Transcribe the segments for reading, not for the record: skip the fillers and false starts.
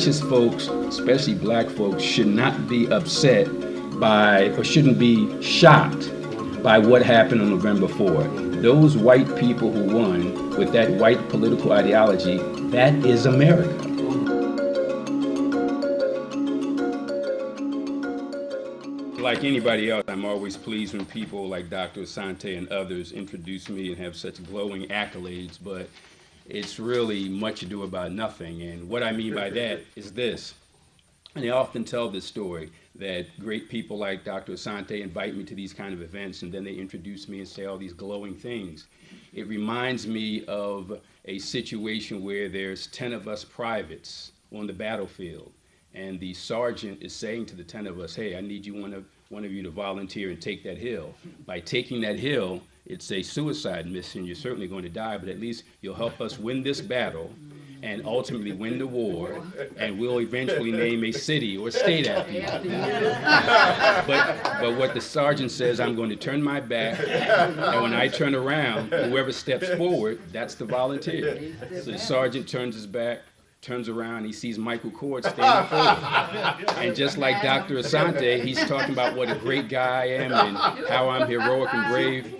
conscious folks, especially black folks, should not be upset by or shouldn't be shocked by what happened on November 4th. Those white people who won with that white political ideology, that is America. Like anybody else, I'm always pleased when people like Dr. Asante and others introduce me and have such glowing accolades, but it's really much ado about nothing. And what I mean by that is this. And I often tell this story that great people like Dr. Asante invite me to these kind of events, and then they introduce me and say all these glowing things. It reminds me of a situation where there's 10 of us privates on the battlefield, and the sergeant is saying to the 10 of us, hey, I need you, one of you to volunteer and take that hill. By taking that hill, it's a suicide mission. You're certainly going to die, but at least you'll help us win this battle and ultimately win the war, and we'll eventually name a city or state after you. But what the sergeant says, I'm going to turn my back, and when I turn around, whoever steps forward, that's the volunteer. So the sergeant turns his back, turns around, he sees Michael Coard standing forward. And just like Dr. Asante, he's talking about what a great guy I am and how I'm heroic and brave.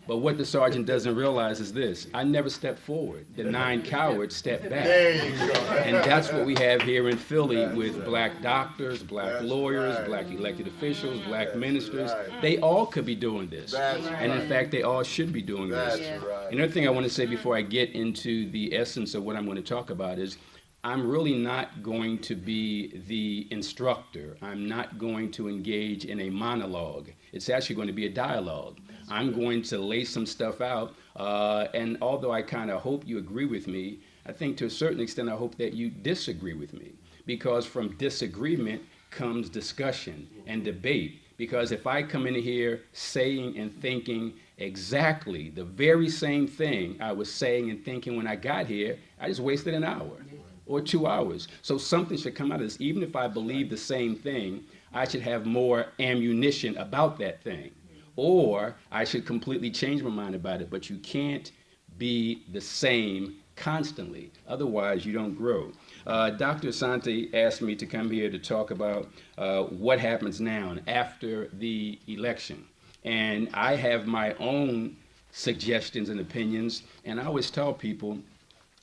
But what the sergeant doesn't realize is this: I never stepped forward. The 9 cowards stepped back. And that's what we have here in Philly with black doctors, black lawyers, black elected officials, black ministers. They all could be doing this. And in fact, they all should be doing this. Another thing I want to say before I get into the essence of what I'm going to talk about is I'm really not going to be the instructor. I'm not going to engage in a monologue. It's actually going to be a dialogue. I'm going to lay some stuff out, and although I kind of hope you agree with me, I think to a certain extent I hope that you disagree with me, because from disagreement comes discussion and debate. Because if I come in here saying and thinking exactly the very same thing I was saying and thinking when I got here, I just wasted an hour or 2 hours. So something should come out of this. Even if I believe the same thing, I should have more ammunition about that thing. Or I should completely change my mind about it. But you can't be the same constantly. Otherwise, you don't grow. Dr. Asante asked me to come here to talk about what happens now and after the election. And I have my own suggestions and opinions. And I always tell people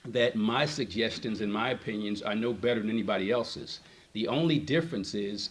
that my suggestions and my opinions are no better than anybody else's. The only difference is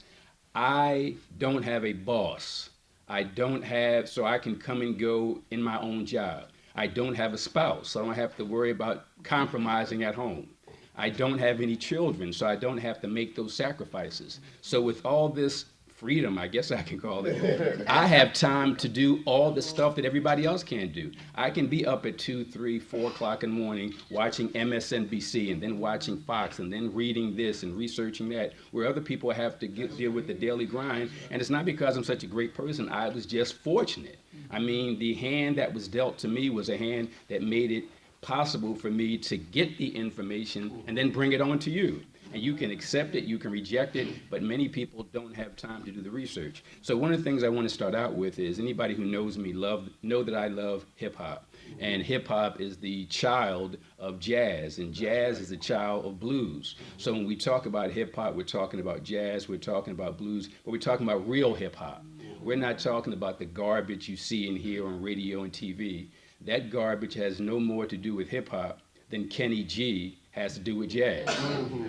I don't have a boss. I don't have, so I can come and go in my own job. I don't have a spouse, so I don't have to worry about compromising at home. I don't have any children, so I don't have to make those sacrifices. So with all this freedom, I guess I can call it, I have time to do all the stuff that everybody else can't do. I can be up at 2, 3, 4 o'clock in the morning watching MSNBC and then watching Fox and then reading this and researching that, where other people have to deal with the daily grind. And it's not because I'm such a great person. I was just fortunate. I mean, the hand that was dealt to me was a hand that made it possible for me to get the information and then bring it on to you. And you can accept it, you can reject it, but many people don't have time to do the research. So one of the things I want to start out with is anybody who knows me know that I love hip hop. And hip hop is the child of jazz, and jazz is the child of blues. So when we talk about hip hop, we're talking about jazz, we're talking about blues, but we're talking about real hip hop. We're not talking about the garbage you see and hear on radio and TV. That garbage has no more to do with hip hop than Kenny G has to do with jazz.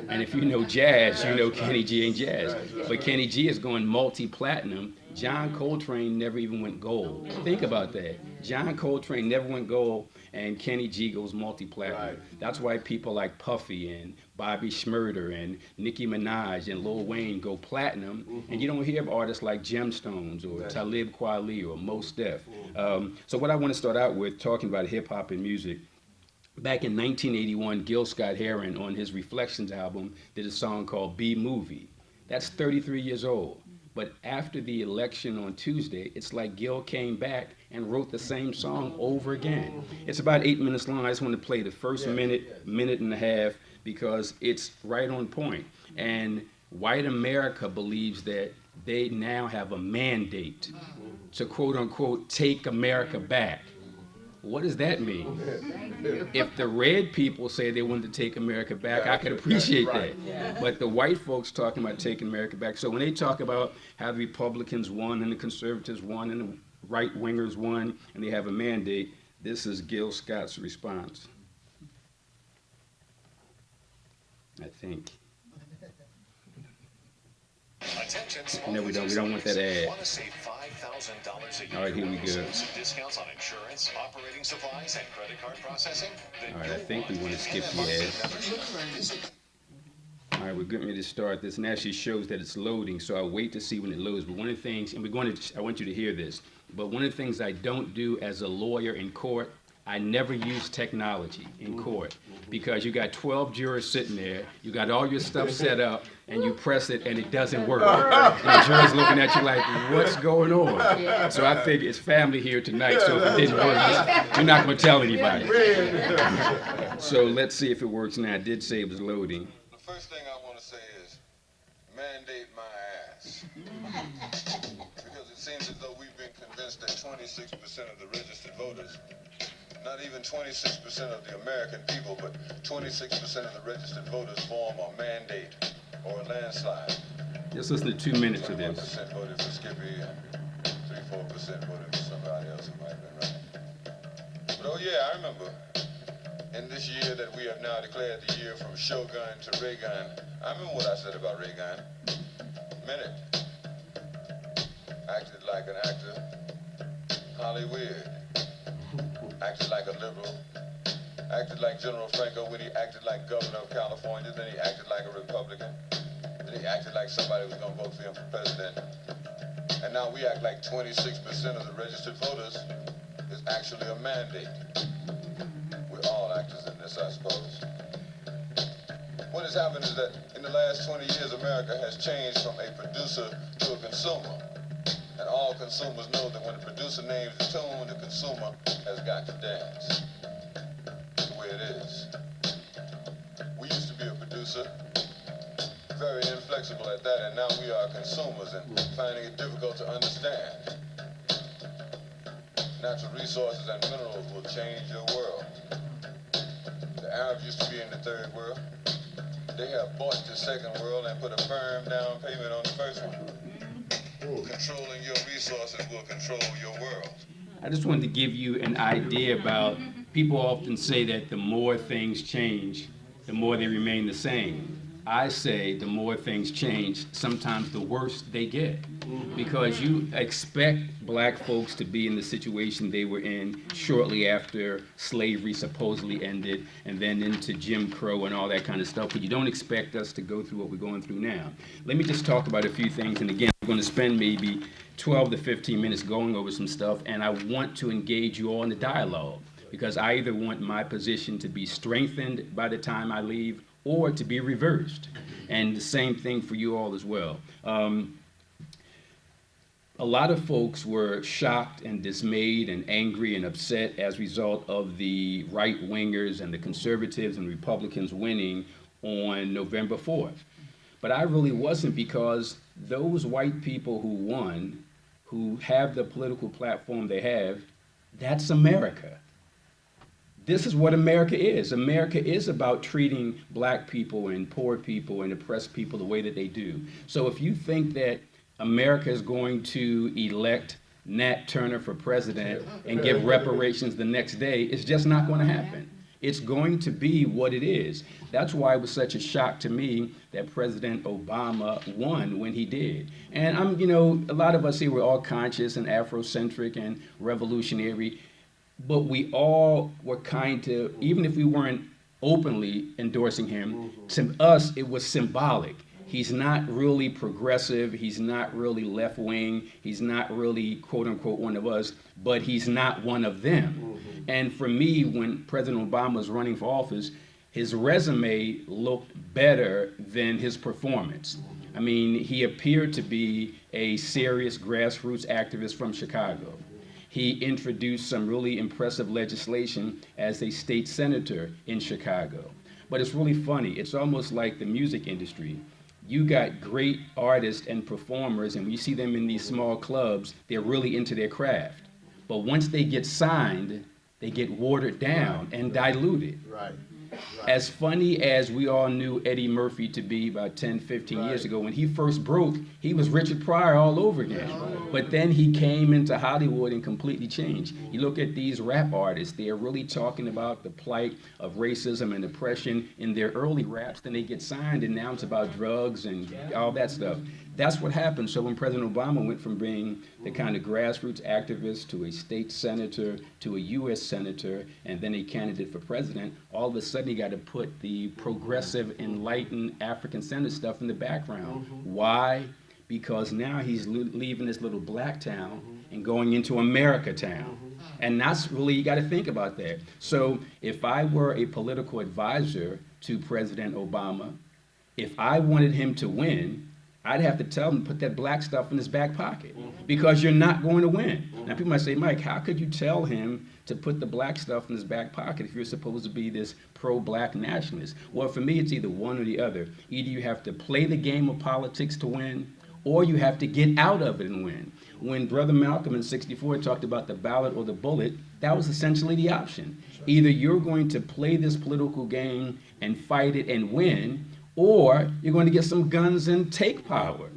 And if you know jazz, you know Kenny G ain't jazz. But Kenny G is going multi-platinum. John Coltrane never even went gold. Think about that. John Coltrane never went gold, and Kenny G goes multi-platinum. That's why people like Puffy and Bobby Shmurda and Nicki Minaj and Lil Wayne go platinum, and you don't hear of artists like Gemstones or Talib Kweli or Mos Def. So what I want to start out with, talking about hip-hop and music, back in 1981, Gil Scott-Heron on his Reflections album did a song called B-Movie. That's 33 years old. But after the election on Tuesday, it's like Gil came back and wrote the same song over again. It's about 8 minutes long. I just want to play the first minute and a half, because it's right on point. And white America believes that they now have a mandate to quote unquote take America back. what does that mean? If the red people say they wanted to take America back, I could appreciate that. But the white folks talking about taking America back. So when they talk about how the Republicans won and the conservatives won and the right-wingers won and they have a mandate, this is Gil Scott's response. I think. No, we don't want that ad. Want to save $5,000 a year? All right, here we go. Discounts on insurance, operating supplies, and credit card processing? All right, I think we want to skip the ad. All right, we're getting ready to start this, and actually shows that it's loading, so I'll wait to see when it loads. But one of the things, and I want you to hear this, but one of the things I don't do as a lawyer in court, I never use technology in court, because you got 12 jurors sitting there, you got all your stuff set up, and you press it and it doesn't work. And the jurors looking at you like, what's going on? So I figure it's family here tonight, so if it didn't work, you're not going to tell anybody. So let's see if it works now. I did say it was loading. The first thing I want to say is, mandate my ass. Because it seems as though we've been convinced that 26% of the registered voters, not even 26% of the American people, but 26% of the registered voters form a mandate or a landslide. Just listen to 2 minutes of this. 1% voted for Skippy and 3-4% voted for somebody else who might have been running. But oh yeah, I remember in this year that we have now declared the year from Shogun to Raygun, I remember what I said about Raygun. Minute. Acted like an actor. Hollywood. Acted like a liberal, acted like General Franco when he acted like governor of California, then he acted like a Republican, then he acted like somebody who was going to vote for him for president. And now we act like 26% of the registered voters is actually a mandate. We're all actors in this, I suppose. What has happened is that in the last 20 years, America has changed from a producer to a consumer. And all consumers know that when the producer names the tune, the consumer has got to dance. The way it is. We used to be a producer, very inflexible at that, and now we are consumers and finding it difficult to understand. Natural resources and minerals will change your world. The Arabs used to be in the third world. They have bought the second world and put a firm down payment on the first one. Controlling your resources will control your world. I just wanted to give you an idea about, people often say that the more things change, the more they remain the same. I say the more things change, sometimes the worse they get. Because you expect black folks to be in the situation they were in shortly after slavery supposedly ended, and then into Jim Crow and all that kind of stuff, but you don't expect us to go through what we're going through now. Let me just talk about a few things, and again, I'm going to spend maybe 12 to 15 minutes going over some stuff, and I want to engage you all in the dialogue, because I either want my position to be strengthened by the time I leave, or to be reversed. And the same thing for you all as well. A lot of folks were shocked and dismayed and angry and upset as a result of the right-wingers and the conservatives and Republicans winning on November 4th. But I really wasn't, because those white people who won, who have the political platform they have, that's America. This is what America is. America is about treating black people and poor people and oppressed people the way that they do. So if you think that America is going to elect Nat Turner for president and give reparations the next day, it's just not going to happen. It's going to be what it is. That's why it was such a shock to me that President Obama won when he did. And a lot of us here were all conscious and Afrocentric and revolutionary, but we all were kind of, even if we weren't openly endorsing him, to us it was symbolic. He's not really progressive, he's not really left-wing, he's not really quote-unquote one of us, but he's not one of them. And for me, when President Obama was running for office, his resume looked better than his performance. I mean, he appeared to be a serious grassroots activist from Chicago. He introduced some really impressive legislation as a state senator in Chicago. But it's really funny. It's almost like the music industry. You got great artists and performers, and when you see them in these small clubs, they're really into their craft. But once they get signed, They get watered down and diluted. Right. As funny as we all knew Eddie Murphy to be about 10, 15 years ago, when he first broke, he was Richard Pryor all over again. But then he came into Hollywood and completely changed. You look at these rap artists, they're really talking about the plight of racism and oppression in their early raps. Then they get signed and now it's about drugs and all that stuff. That's what happened. So when President Obama went from being the kind of grassroots activist to a state senator to a U.S. senator and then a candidate for president, all of a sudden he got to put the progressive, enlightened, African-centered stuff in the background. Why? Because now he's leaving this little black town and going into America town. And that's really, you got to think about that. So if I were a political advisor to President Obama, if I wanted him to win, I'd have to tell him to put that black stuff in his back pocket because you're not going to win. Now people might say, Mike, how could you tell him to put the black stuff in his back pocket if you're supposed to be this pro-black nationalist? Well, for me, it's either one or the other. Either you have to play the game of politics to win, or you have to get out of it and win. When Brother Malcolm in '64 talked about the ballot or the bullet, that was essentially the option. Either you're going to play this political game and fight it and win, or you're going to get some guns and take power.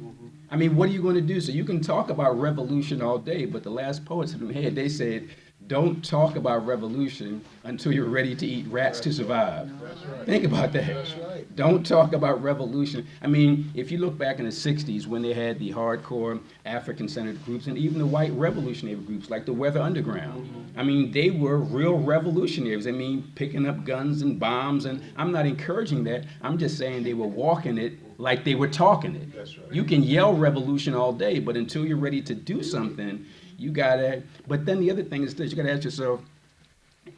I mean, what are you going to do? So you can talk about revolution all day, but the last poets in the head, they said, don't talk about revolution until you're ready to eat rats to survive. Right. Think about that. That's right. Don't talk about revolution. I mean, if you look back in the 60s when they had the hardcore African-centered groups and even the white revolutionary groups like the Weather Underground, I mean, they were real revolutionaries. I mean, picking up guns and bombs, and I'm not encouraging that. I'm just saying they were walking it like they were talking it. That's right. You can yell revolution all day, but until you're ready to do something, you gotta, but then the other thing is this, you gotta ask yourself,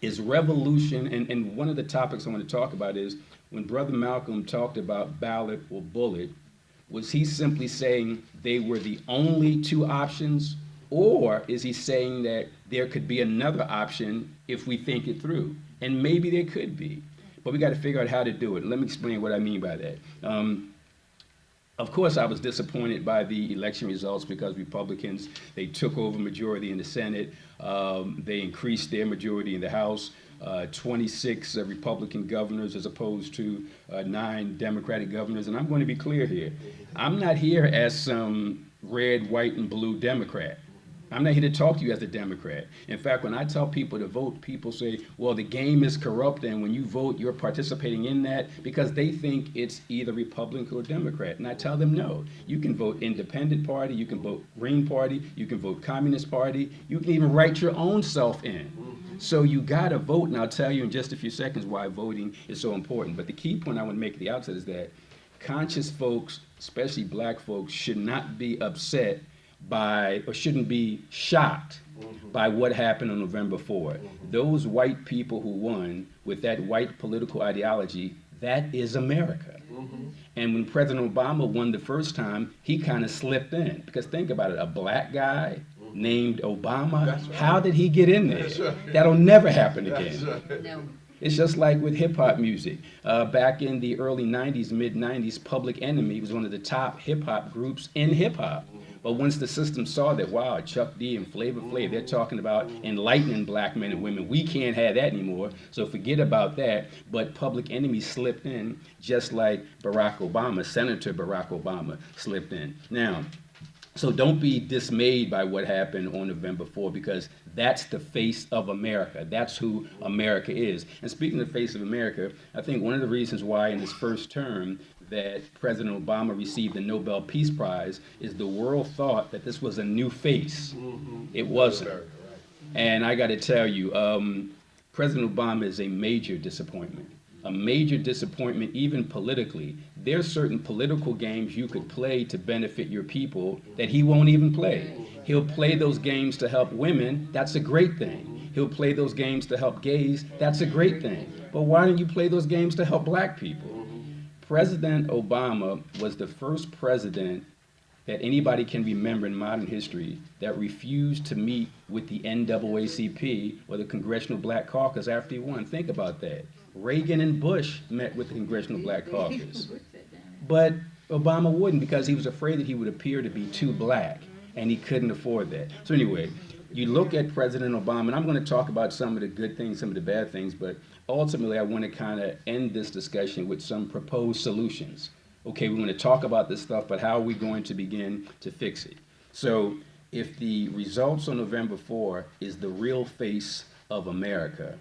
is revolution, and one of the topics I want to talk about is, when Brother Malcolm talked about ballot or bullet, was he simply saying they were the only two options, or is he saying that there could be another option if we think it through? And maybe there could be, but we gotta figure out how to do it. Let me explain what I mean by that. Of course, I was disappointed by the election results because Republicans, they took over majority in the Senate. They increased their majority in the House. 26 Republican governors as opposed to 9 Democratic governors. And I'm going to be clear here. I'm not here as some red, white, and blue Democrat. I'm not here to talk to you as a Democrat. In fact, when I tell people to vote, people say, well, the game is corrupt, and when you vote, you're participating in that, because they think it's either Republican or Democrat. And I tell them, no. You can vote Independent Party, you can vote Green Party, you can vote Communist Party, you can even write your own self in. So you gotta vote, and I'll tell you in just a few seconds why voting is so important. But the key point I want to make at the outset is that conscious folks, especially black folks, should not be upset by, or shouldn't be shocked by what happened on November 4th. Those white people who won with that white political ideology, that is America. And when President Obama won the first time, he kind of slipped in. Because think about it, a black guy named Obama, That's right. how did he get in there? That's right. That'll never happen That's again. right. No. It's just like with hip-hop music. Back in the early 90s, mid-90s, Public Enemy was one of the top hip-hop groups in hip-hop. But once the system saw that, wow, Chuck D and Flavor Flav, they're talking about enlightening black men and women. We can't have that anymore, so forget about that. But Public Enemy slipped in, just like Barack Obama, Senator Barack Obama slipped in. Now, so don't be dismayed by what happened on November 4th, because that's the face of America. That's who America is. And speaking of the face of America, I think one of the reasons why in his first term that President Obama received the Nobel Peace Prize is the world thought that this was a new face. It wasn't. America, right. And I got to tell you, President Obama is a major disappointment. A major disappointment, even politically. There are certain political games you could play to benefit your people that he won't even play. He'll play those games to help women. That's a great thing. He'll play those games to help gays. That's a great thing. But why don't you play those games to help black people? President Obama was the first president that anybody can remember in modern history that refused to meet with the NAACP or the Congressional Black Caucus after he won. Think about that. Reagan and Bush met with the Congressional Black Caucus. But Obama wouldn't, because he was afraid that he would appear to be too black, and he couldn't afford that. So anyway, you look at President Obama, and I'm going to talk about some of the good things, some of the bad things, but ultimately I want to kind of end this discussion with some proposed solutions. Okay, we're going to talk about this stuff, but how are we going to begin to fix it? So if the results on November 4 is the real face of America,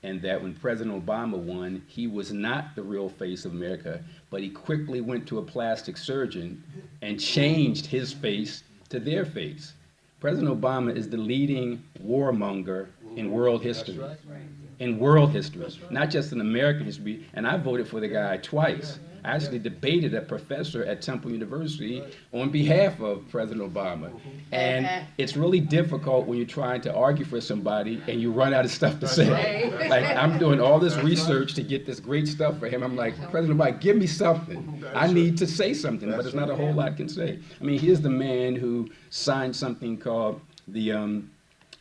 and that when President Obama won, he was not the real face of America, but he quickly went to a plastic surgeon and changed his face to their face. President Obama is the leading warmonger in world history. In world history, not just in American history. And I voted for the guy twice. I actually debated a professor at Temple University on behalf of President Obama. And it's really difficult when you're trying to argue for somebody and you run out of stuff to say. Like, I'm doing all this research to get this great stuff for him. I'm like, President Obama, give me something. I need to say something, but there's not a whole lot I can say. I mean, here's the man who signed something called the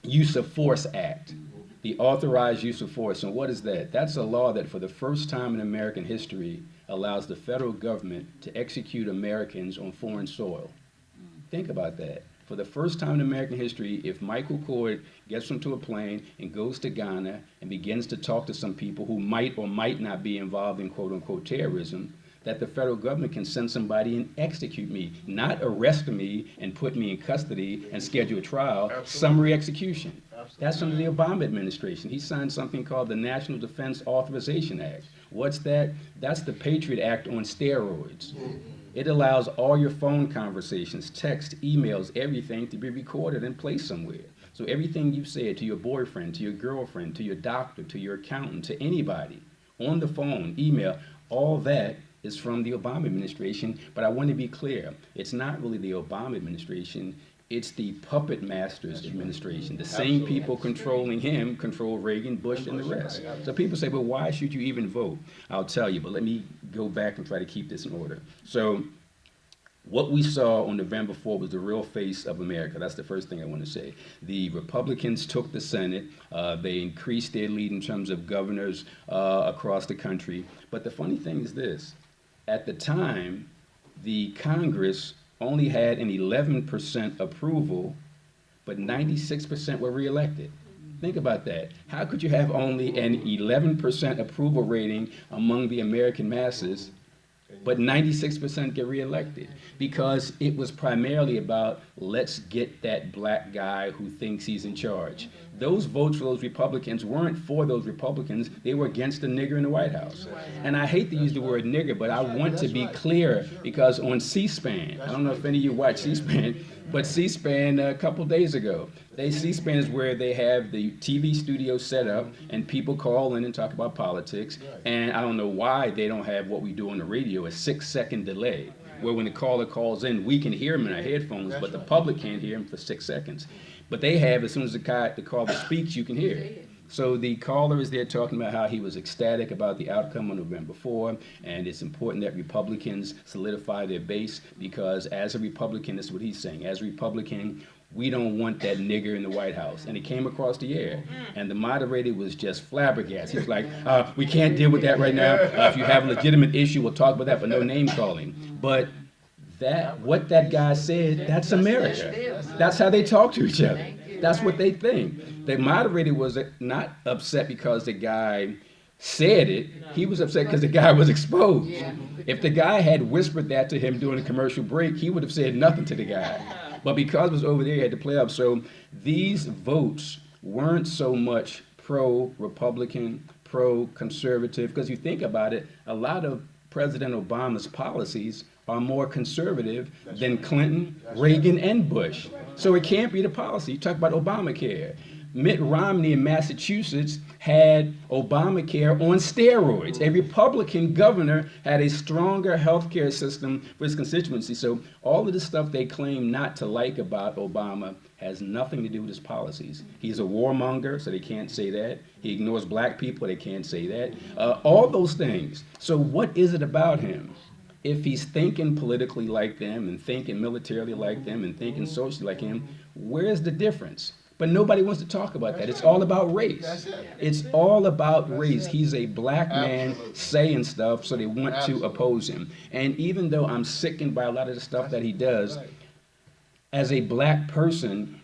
Use of Force Act. The authorized use of force. And what is that? That's a law that for the first time in American history allows the federal government to execute Americans on foreign soil. Think about that. For the first time in American history, if Michael Coard gets onto a plane and goes to Ghana and begins to talk to some people who might or might not be involved in quote-unquote terrorism, that the federal government can send somebody and execute me, not arrest me and put me in custody and schedule a trial, summary execution. That's under the Obama administration. He signed something called the National Defense Authorization Act. What's that? That's the Patriot Act on steroids. It allows all your phone conversations, text, emails, everything to be recorded and placed somewhere. So everything you said to your boyfriend, to your girlfriend, to your doctor, to your accountant, to anybody, on the phone, email, all that is from the Obama administration. But I want to be clear, it's not really the Obama administration. It's the puppet masters administration. The same people controlling him control Reagan, Bush, and the rest. So people say, well, why should you even vote? I'll tell you, but let me go back and try to keep this in order. So what we saw on November 4 was the real face of America. That's the first thing I want to say. The Republicans took the Senate. They increased their lead in terms of governors across the country. But the funny thing is this. At the time, the Congress only had an 11% approval, but 96% were reelected. Think about that. How could you have only an 11% approval rating among the American masses, but 96% get reelected? Because it was primarily about, let's get that black guy who thinks he's in charge. Those votes for those Republicans weren't for those Republicans. They were against the nigger in the White House. And I hate to use the word nigger, but I want to be clear, because on C-SPAN, I don't know if any of you watch C-SPAN, but C-SPAN a couple days ago, C-SPAN is where they have the TV studio set up and people call in and talk about politics. And I don't know why they don't have what we do on the radio, a 6-second delay, where when the caller calls in, we can hear him in our headphones, but the public can't hear him for 6 seconds. But they have, as soon as the caller speaks, you can hear it. So the caller is there talking about how he was ecstatic about the outcome on November 4, and it's important that Republicans solidify their base, because as a Republican, this is what he's saying, as a Republican, we don't want that nigger in the White House. And it came across the air. And the moderator was just flabbergasted. He was like, we can't deal with that right now. If you have a legitimate issue, we'll talk about that, but no name calling. But what that guy said, that's America. That's how they talk to each other. That's what they think. The moderator was not upset because the guy said it. He was upset because the guy was exposed. If the guy had whispered that to him during a commercial break, he would have said nothing to the guy. But because it was over there, he had to play up. So these votes weren't so much pro-Republican, pro-conservative, because you think about it, a lot of President Obama's policies are more conservative than Clinton, Reagan, and Bush. So it can't be the policy. You talk about Obamacare. Mitt Romney in Massachusetts had Obamacare on steroids. A Republican governor had a stronger health care system for his constituency. So all of the stuff they claim not to like about Obama has nothing to do with his policies. He's a warmonger, so they can't say that. He ignores black people, they can't say that. All those things. So what is it about him? If he's thinking politically like them and thinking militarily like them and thinking socially like him, where's the difference? But nobody wants to talk about that. It's all about race. It's all about race. He's a black man saying stuff, so they want to oppose him. And even though I'm sickened by a lot of the stuff that he does, as a black person,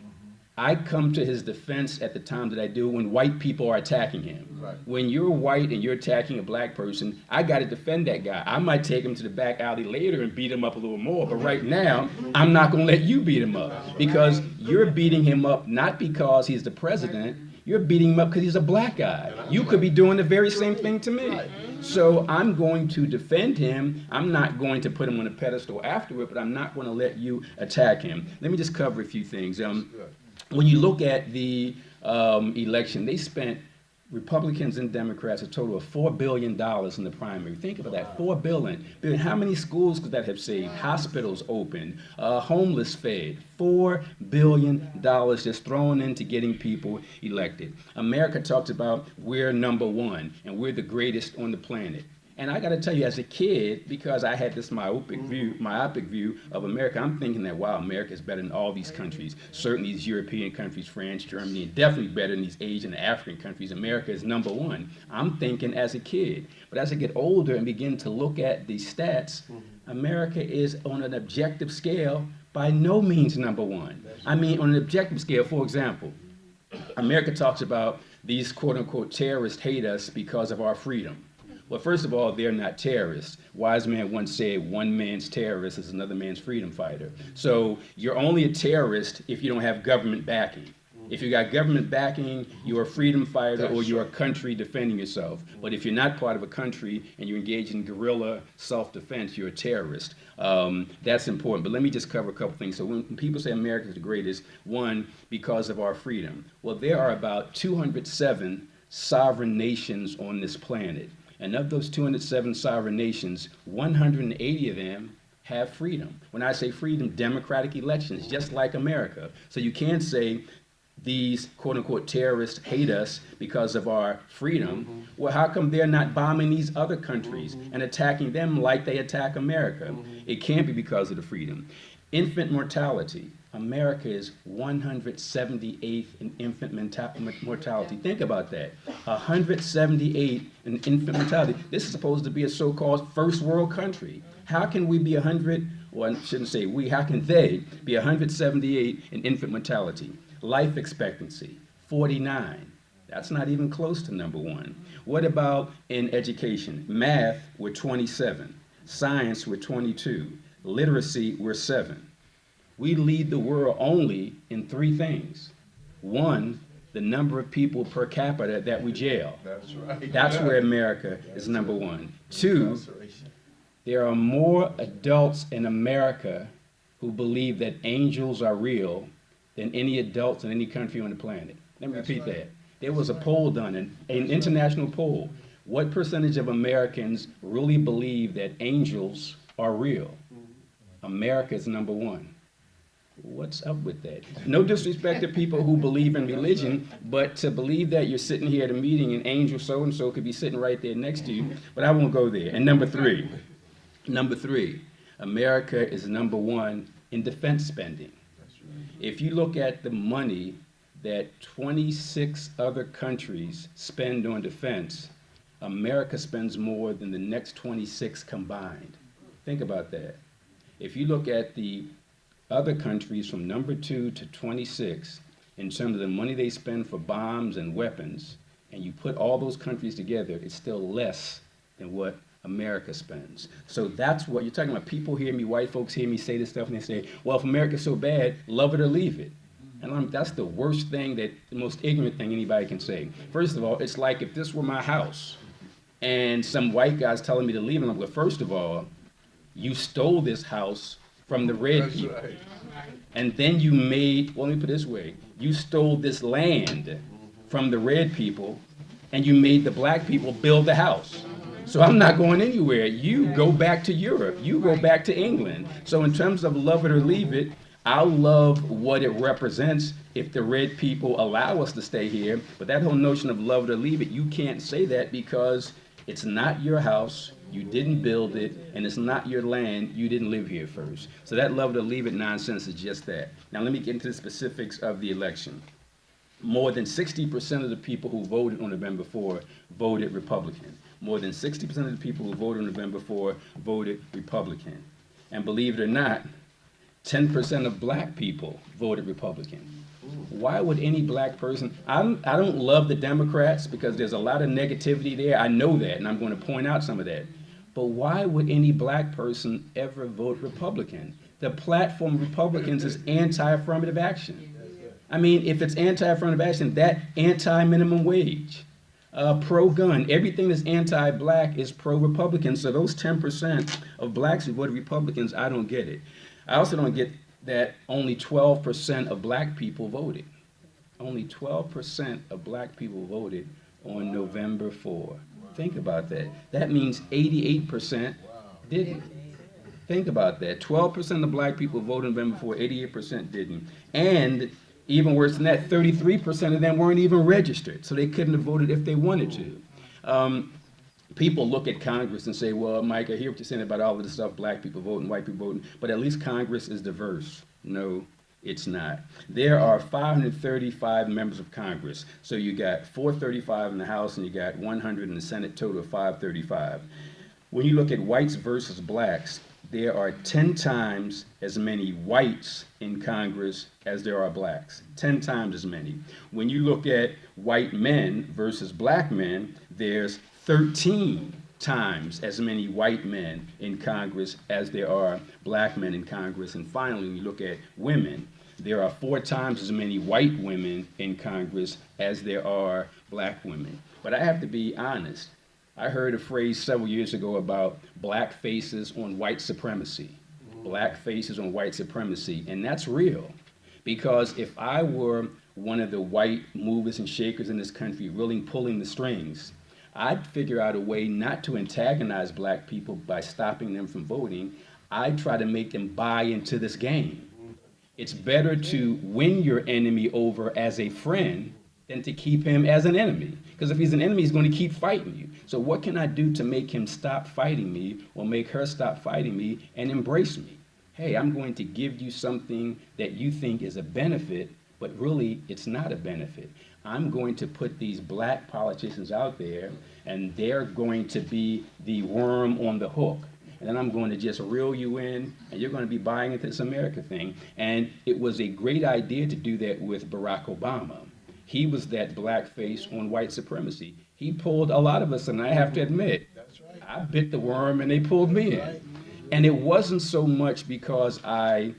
I come to his defense at the time that I do when white people are attacking him. Right. When you're white and you're attacking a black person, I got to defend that guy. I might take him to the back alley later and beat him up a little more, but right now, I'm not going to let you beat him up because you're beating him up not because he's the president, you're beating him up because he's a black guy. You could be doing the very same thing to me. So I'm going to defend him. I'm not going to put him on a pedestal afterward, but I'm not going to let you attack him. Let me just cover a few things. When you look at the election, they spent, Republicans and Democrats, a total of $4 billion in the primary. Think about that, $4 billion. How many schools could that have saved? Hospitals opened, homeless fed, $4 billion just thrown into getting people elected. America talks about we're number one and we're the greatest on the planet. And I got to tell you, as a kid, because I had this myopic view of America, I'm thinking that, wow, America is better than all these countries. Certainly these European countries, France, Germany, and definitely better than these Asian and African countries. America is number one. I'm thinking as a kid. But as I get older and begin to look at these stats, America is on an objective scale by no means number one. I mean, on an objective scale, for example, America talks about these quote-unquote terrorists hate us because of our freedom. Well, first of all, they're not terrorists. Wise man once said, one man's terrorist is another man's freedom fighter. So you're only a terrorist if you don't have government backing. If you got government backing, you're a freedom fighter or you're a country defending yourself. But if you're not part of a country and you're engaged in guerrilla self-defense, you're a terrorist. That's important. But let me just cover a couple things. So when people say America is the greatest, one, because of our freedom. Well, there are about 207 sovereign nations on this planet. And of those 207 sovereign nations, 180 of them have freedom. When I say freedom, democratic elections, just like America. So you can't say these quote-unquote terrorists hate us because of our freedom. Well, how come they're not bombing these other countries and attacking them like they attack America? It can't be because of the freedom. Infant mortality. America is 178th in infant mortality. Think about that. 178 in infant mortality. This is supposed to be a so-called first world country. How can we be 100, or I shouldn't say we, how can they be 178 in infant mortality? Life expectancy, 49. That's not even close to number one. What about in education? Math, we're 27. Science, we're 22. Literacy, we're 7. We lead the world only in 3 things. One, the number of people per capita that we jail. That's right. That's where America is number one. 2, there are more adults in America who believe that angels are real than any adults in any country on the planet. Let me repeat that. There was a poll done, an international poll. What percentage of Americans really believe that angels are real? America is number one. What's up with that? No disrespect to people who believe in religion, but to believe that you're sitting here at a meeting and angel so-and-so could be sitting right there next to you, but I won't go there. And number three, America is number one in defense spending. If you look at the money that 26 other countries spend on defense, America spends more than the next 26 combined. Think about that. If you look at the other countries from number 2 to 26, in terms of the money they spend for bombs and weapons, and you put all those countries together, it's still less than what America spends. So that's what you're talking about. People hear me, white folks hear me say this stuff, and they say, well, if America's so bad, love it or leave it. And that's the worst thing, the most ignorant thing anybody can say. First of all, it's like if this were my house, and some white guy's telling me to leave, and I'm like, well, first of all, you stole this house from the red people. Right. And then you made, well, let me put it this way, you stole this land from the red people, and you made the black people build the house. So I'm not going anywhere. You go back to Europe. You go back to England. So in terms of love it or leave it, I'll love what it represents if the red people allow us to stay here. But that whole notion of love it or leave it, you can't say that because it's not your house. You didn't build it, and it's not your land. You didn't live here first. So that love it or leave it nonsense is just that. Now let me get into the specifics of the election. More than 60% of the people who voted on November 4 voted Republican. More than 60% of the people who voted on November 4 voted Republican. And believe it or not, 10% of black people voted Republican. Why would any black person, I don't love the Democrats because there's a lot of negativity there. I know that, and I'm going to point out some of that. But why would any black person ever vote Republican? The platform of Republicans is anti-affirmative action. I mean, if it's anti-affirmative action, that anti-minimum wage, pro-gun, everything that's anti-black is pro-Republican. So those 10% of blacks who voted Republicans, I don't get it. I also don't get that only 12% of black people voted. Only 12% of black people voted on November 4. Think about that. That means 88% didn't. Think about that. 12% of black people voted November 4, 88% didn't. And even worse than that, 33% of them weren't even registered, so they couldn't have voted if they wanted to. People look at Congress and say, well, Mike, I hear what you're saying about all of the stuff, black people voting, white people voting, but at least Congress is diverse. No, it's not. There are 535 members of Congress. So you got 435 in the House and you got 100 in the Senate, total of 535. When you look at whites versus blacks, there are 10 times as many whites in Congress as there are blacks. 10 times as many. When you look at white men versus black men, there's 13 times as many white men in Congress as there are black men in Congress. And finally, when you look at women, there are 4 times as many white women in Congress as there are black women. But I have to be honest. I heard a phrase several years ago about black faces on white supremacy. Black faces on white supremacy. And that's real. Because if I were one of the white movers and shakers in this country really pulling the strings, I'd figure out a way not to antagonize black people by stopping them from voting. I'd try to make them buy into this game. It's better to win your enemy over as a friend than to keep him as an enemy. Because if he's an enemy, he's going to keep fighting you. So what can I do to make him stop fighting me or make her stop fighting me and embrace me? Hey, I'm going to give you something that you think is a benefit, but really it's not a benefit. I'm going to put these black politicians out there and they're going to be the worm on the hook. And then I'm going to just reel you in and you're going to be buying into this America thing. And it was a great idea to do that with Barack Obama. He was that black face on white supremacy. He pulled a lot of us, and I have to admit, I bit the worm and they pulled me in. And it wasn't so much because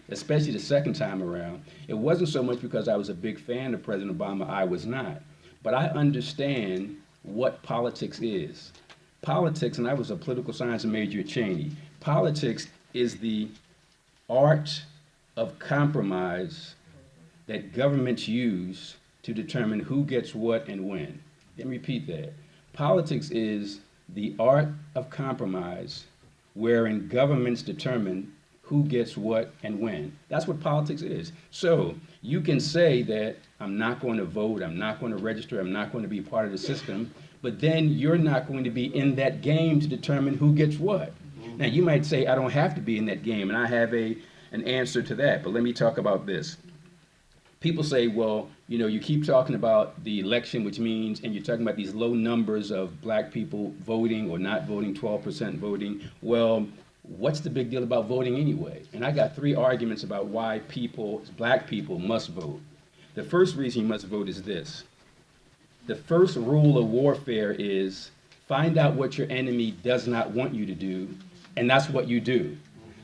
especially the second time around, it wasn't so much because I was a big fan of President Obama. I was not. But I understand what politics is. Politics, and I was a political science major at Cheney, politics is the art of compromise that governments use to determine who gets what and when. Let me repeat that. Politics is the art of compromise wherein governments determine who gets what and when. That's what politics is. So you can say that I'm not going to vote, I'm not going to register, I'm not going to be part of the system, but then you're not going to be in that game to determine who gets what. Now you might say I don't have to be in that game, and I have an answer to that, but let me talk about this. People say, well, you keep talking about the election, which means, and you're talking about these low numbers of black people voting or not voting, 12% voting. Well, what's the big deal about voting anyway? And I got 3 arguments about why black people must vote. The first reason you must vote is this. The first rule of warfare is find out what your enemy does not want you to do, and that's what you do.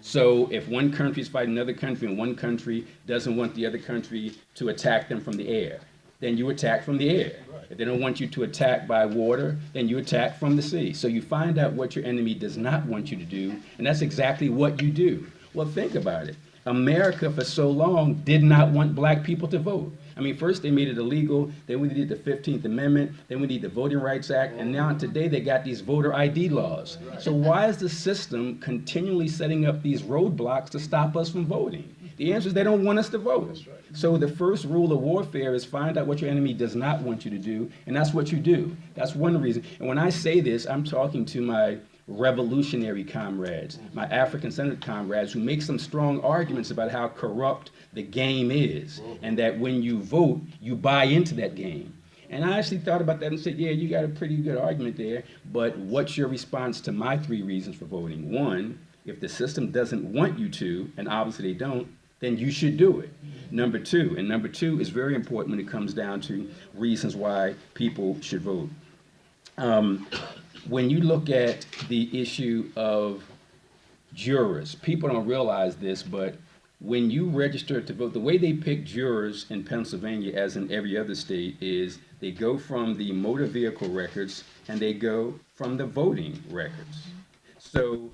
So if one country is fighting another country and one country doesn't want the other country to attack them from the air, then you attack from the air. If they don't want you to attack by water, then you attack from the sea. So you find out what your enemy does not want you to do, and that's exactly what you do. Well, think about it. America for so long did not want black people to vote. I mean, first they made it illegal, then we did the 15th Amendment, then we did the Voting Rights Act, and now today they got these voter ID laws. So why is the system continually setting up these roadblocks to stop us from voting? The answer is they don't want us to vote. So the first rule of warfare is find out what your enemy does not want you to do, and that's what you do. That's one reason. And when I say this, I'm talking to my revolutionary comrades, my African-centered comrades who make some strong arguments about how corrupt the game is, and that when you vote, you buy into that game. And I actually thought about that and said, yeah, you got a pretty good argument there, but what's your response to my 3 reasons for voting? 1, if the system doesn't want you to, and obviously they don't, then you should do it. Number two is very important when it comes down to reasons why people should vote. When you look at the issue of jurors, people don't realize this, but when you register to vote, the way they pick jurors in Pennsylvania, as in every other state, is they go from the motor vehicle records and they go from the voting records. So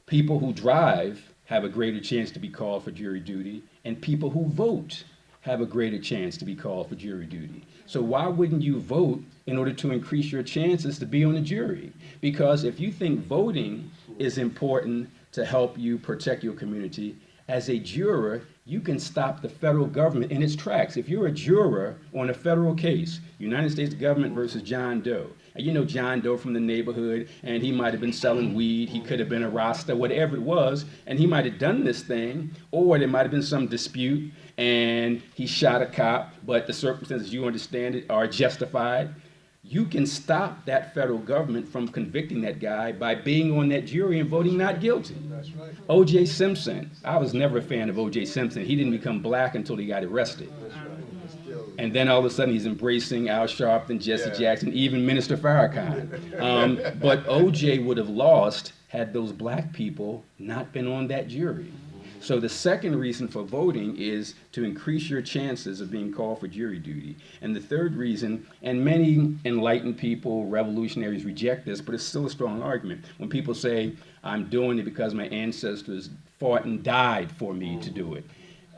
people who drive have a greater chance to be called for jury duty, and people who vote have a greater chance to be called for jury duty. So why wouldn't you vote in order to increase your chances to be on a jury? Because if you think voting is important to help you protect your community, as a juror, you can stop the federal government in its tracks. If you're a juror on a federal case, United States government versus John Doe, and you know John Doe from the neighborhood, and he might have been selling weed, he could have been a Rasta, whatever it was, and he might have done this thing, or there might have been some dispute, and he shot a cop, but the circumstances, you understand it, are justified. You can stop that federal government from convicting that guy by being on that jury and voting not guilty. That's right. O.J. Simpson, I was never a fan of O.J. Simpson. He didn't become black until he got arrested. That's right. Still, And then all of a sudden he's embracing Al Sharpton, Jesse Jackson, even Minister Farrakhan. But O.J. would have lost had those black people not been on that jury. So the second reason for voting is to increase your chances of being called for jury duty. And the third reason, and many enlightened people, revolutionaries reject this, but it's still a strong argument. When people say, I'm doing it because my ancestors fought and died for me to do it.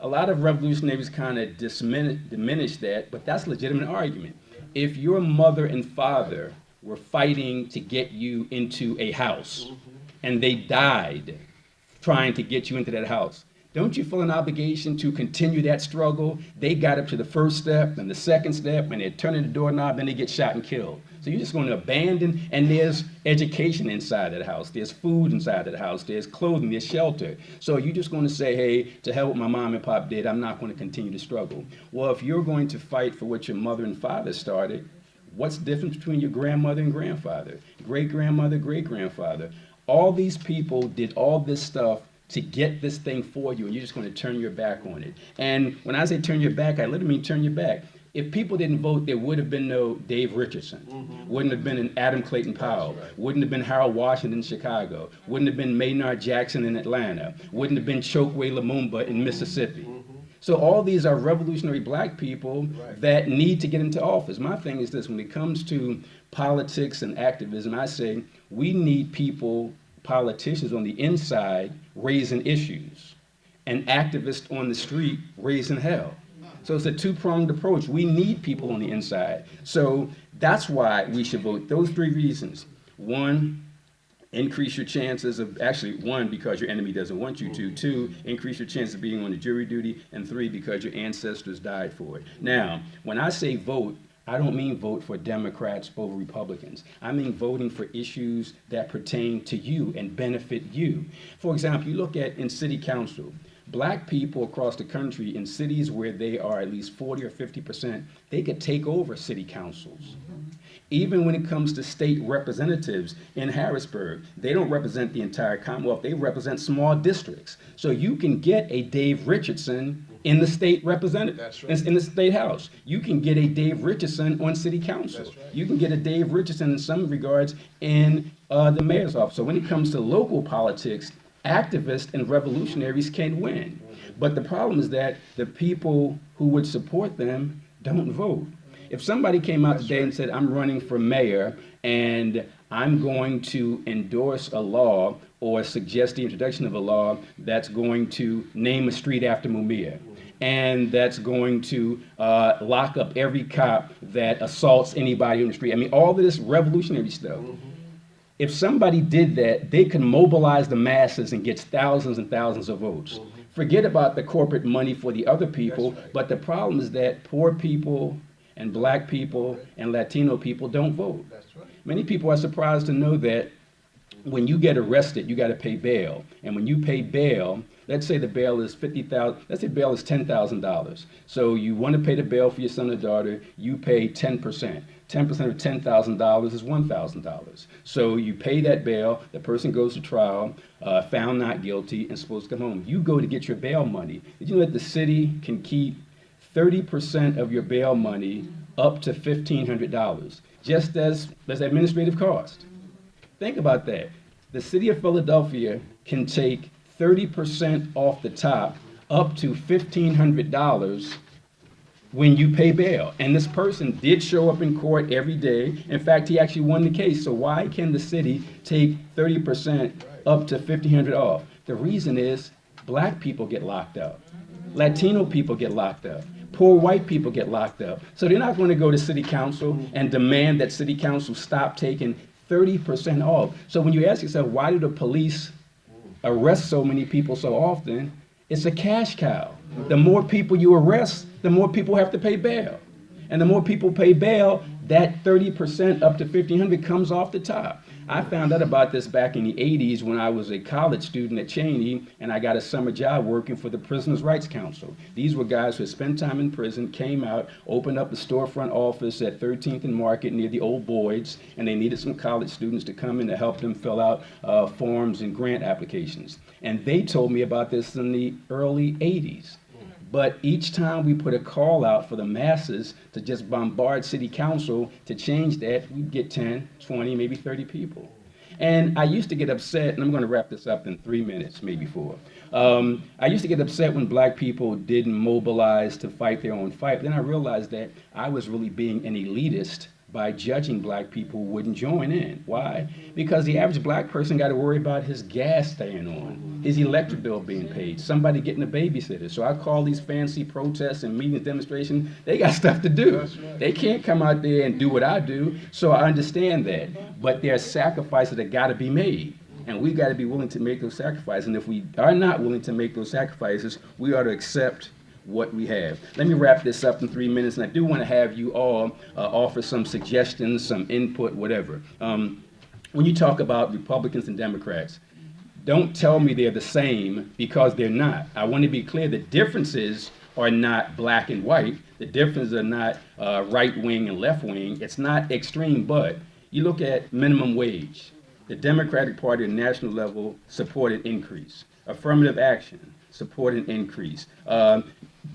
A lot of revolutionaries kind of diminish that, but that's a legitimate argument. If your mother and father were fighting to get you into a house, and they died trying to get you into that house, don't you feel an obligation to continue that struggle? They got up to the first step and the second step, and they're turning the doorknob, then they get shot and killed. So you're just going to abandon, and there's education inside that house, there's food inside that house, there's clothing, there's shelter. So you're just going to say, hey, to hell with my mom and pop did, I'm not going to continue to struggle. Well, if you're going to fight for what your mother and father started, what's the difference between your grandmother and grandfather, great-grandmother, great-grandfather? All these people did all this stuff to get this thing for you, and you're just going to turn your back on it. And when I say turn your back, I literally mean turn your back. If people didn't vote, there would have been no Dave Richardson, wouldn't have been an Adam Clayton Powell, wouldn't have been Harold Washington in Chicago, wouldn't have been Maynard Jackson in Atlanta, wouldn't have been Chokwe Lumumba in Mississippi. So all these are revolutionary black people that need to get into office. My thing is this: when it comes to politics and activism, I say we need people, politicians on the inside raising issues, and activists on the street raising hell. So it's a two-pronged approach. We need people on the inside. So that's why we should vote. Those three reasons. One, increase your chances of, actually, one, because your enemy doesn't want you to. Two, increase your chances of being on the jury duty. And three, because your ancestors died for it. Now, when I say vote, I don't mean vote for Democrats over Republicans. I mean voting for issues that pertain to you and benefit you. For example, you look at in city council, black people across the country in cities where they are at least 40 or 50%, they could take over city councils. Even when it comes to state representatives in Harrisburg, they don't represent the entire Commonwealth, they represent small districts. So you can get a Dave Richardson in the state representative, in the state house. You can get a Dave Richardson on city council. You can get a Dave Richardson in some regards in the mayor's office. So when it comes to local politics, activists and revolutionaries can win. But the problem is that the people who would support them don't vote. If somebody came out today and said, I'm running for mayor and I'm going to endorse a law or suggest the introduction of a law that's going to name a street after Mumia, and that's going to lock up every cop that assaults anybody on the street. I mean, all of this revolutionary stuff. If somebody did that, they could mobilize the masses and get thousands and thousands of votes. Forget about the corporate money for the other people, but the problem is that poor people and black people and Latino people don't vote. Many people are surprised to know that when you get arrested, you got to pay bail. And when you pay bail, let's say the bail is $50,000, let's say bail is $10,000. So you want to pay the bail for your son or daughter, you pay 10%. 10% of $10,000 is $1,000. So you pay that bail, the person goes to trial, found not guilty, and supposed to come home. You go to get your bail money. Did you know that the city can keep 30% of your bail money up to $1,500, just as administrative cost? Think about that. The city of Philadelphia can take 30% off the top up to $1,500 when you pay bail. And this person did show up in court every day. In fact, he actually won the case. So why can the city take 30% up to $1,500 off? The reason is black people get locked up. Latino people get locked up. Poor white people get locked up. So they're not going to go to city council and demand that city council stop taking 30% off. So when you ask yourself, why do the police arrest so many people so often? It's a cash cow. The more people you arrest, the more people have to pay bail. And the more people pay bail, that 30% up to $1,500 comes off the top. I found out about this back in the 80s when I was a college student at Cheney, and I got a summer job working for the Prisoners' Rights Council. These were guys who had spent time in prison, came out, opened up a storefront office at 13th and Market near the old Boyds, and they needed some college students to come in to help them fill out forms and grant applications. And they told me about this in the early 80s. But each time we put a call out for the masses to just bombard city council to change that, we'd get 10, 20, maybe 30 people. And I used to get upset, and I'm going to wrap this up in 3 minutes, maybe 4. I used to get upset when black people didn't mobilize to fight their own fight. Then I realized that I was really being an elitist by judging black people who wouldn't join in. Why? Because the average black person got to worry about his gas staying on, his electric bill being paid, somebody getting a babysitter. So I call these fancy protests and meetings, demonstrations, they got stuff to do. They can't come out there and do what I do, so I understand that. But there are sacrifices that got to be made. And we got to be willing to make those sacrifices. And if we are not willing to make those sacrifices, we ought to accept what we have. Let me wrap this up in 3 minutes, and I do want to have you all offer some suggestions, some input, whatever. When you talk about Republicans and Democrats, don't tell me they're the same, because they're not. I want to be clear, the differences are not black and white. The differences are not right wing and left wing. It's not extreme, but you look at minimum wage. The Democratic Party at the national level supported increase. Affirmative action, support an increase.